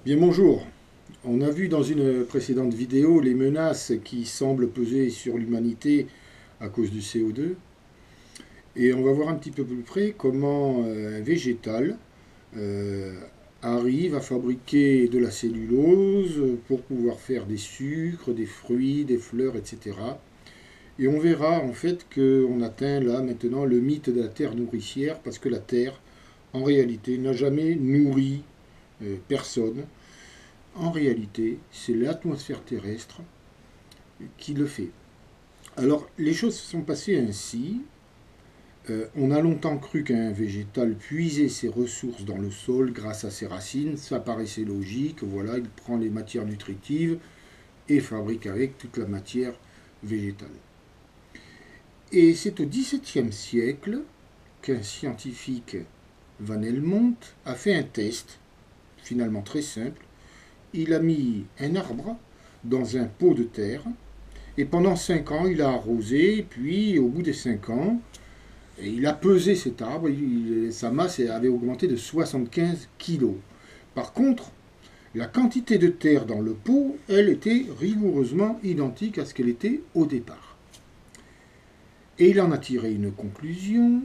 Bien bonjour. On a vu dans une précédente vidéo les menaces qui semblent peser sur l'humanité à cause du CO2. Et on va voir un petit peu plus près comment un végétal euh, arrive à fabriquer de la cellulose pour pouvoir faire des sucres, des fruits, des fleurs, etc. Et on verra en fait qu'on atteint là maintenant le mythe de la terre nourricière parce que la terre, en réalité, n'a jamais nourri personne. En réalité, c'est l'atmosphère terrestre qui le fait. Alors, les choses se sont passées ainsi. On a longtemps cru qu'un végétal puisait ses ressources dans le sol grâce à ses racines. Ça paraissait logique. Voilà, il prend les matières nutritives et fabrique avec toute la matière végétale. Et c'est au XVIIe siècle qu'un scientifique, Van Helmont, a fait un test, finalement très simple. Il a mis un arbre dans un pot de terre et pendant 5 ans il a arrosé, et puis au bout des 5 ans il a pesé cet arbre, sa masse avait augmenté de 75 kilos. Par contre, la quantité de terre dans le pot, elle était rigoureusement identique à ce qu'elle était au départ. Et il en a tiré une conclusion.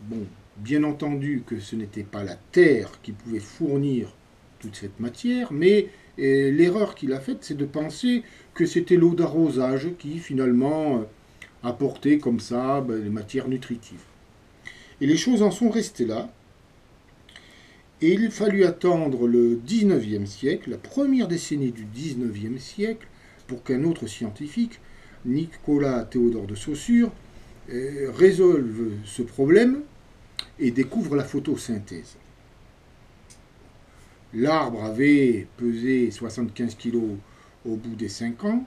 Bon, bien entendu que ce n'était pas la terre qui pouvait fournir toute cette matière, mais l'erreur qu'il a faite, c'est de penser que c'était l'eau d'arrosage qui finalement apportait comme ça les matières nutritives. Et les choses en sont restées là. Et il fallut attendre le 19e siècle, la première décennie du 19e siècle, pour qu'un autre scientifique, Nicolas Théodore de Saussure, résolve ce problème et découvre la photosynthèse. L'arbre avait pesé 75 kilos au bout des 5 ans,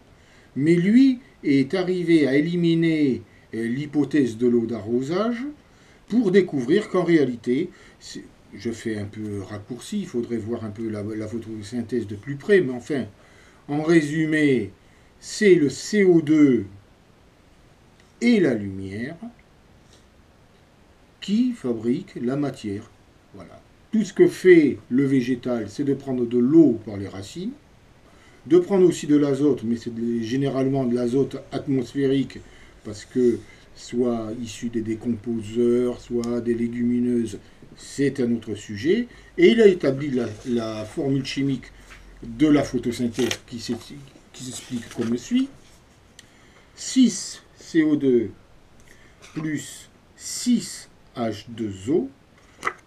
mais lui est arrivé à éliminer l'hypothèse de l'eau d'arrosage pour découvrir qu'en réalité, je fais un peu raccourci, il faudrait voir un peu la photosynthèse de plus près, mais enfin, en résumé, c'est le CO2 et la lumière qui fabriquent la matière. Voilà. Tout ce que fait le végétal, c'est de prendre de l'eau par les racines, de prendre aussi de l'azote, mais c'est généralement de l'azote atmosphérique, parce que soit issu des décomposeurs, soit des légumineuses, c'est un autre sujet. Et il a établi la formule chimique de la photosynthèse qui s'explique comme suit. 6 CO2 plus 6 H2O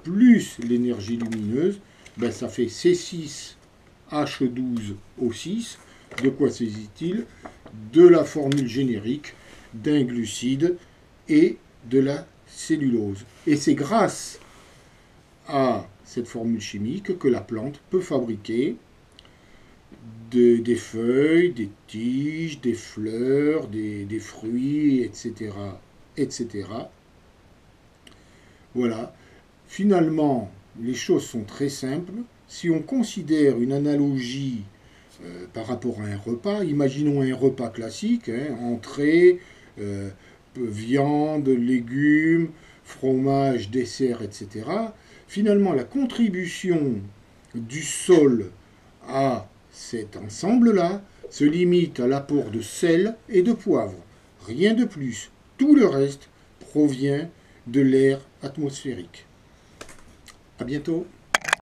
plus l'énergie lumineuse, ben ça fait C6H12O6. De quoi s'agit-il? De la formule générique d'un glucide et de la cellulose. Et c'est grâce à cette formule chimique que la plante peut fabriquer des feuilles, des tiges, des fleurs, des fruits, etc., etc. Voilà. Finalement, les choses sont très simples. Si on considère une analogie par rapport à un repas, imaginons un repas classique, hein, entrée, euh, viande, légumes, fromage, dessert, etc. Finalement, la contribution du sol à cet ensemble-là se limite à l'apport de sel et de poivre. Rien de plus. Tout le reste provient de l'air atmosphérique. À bientôt.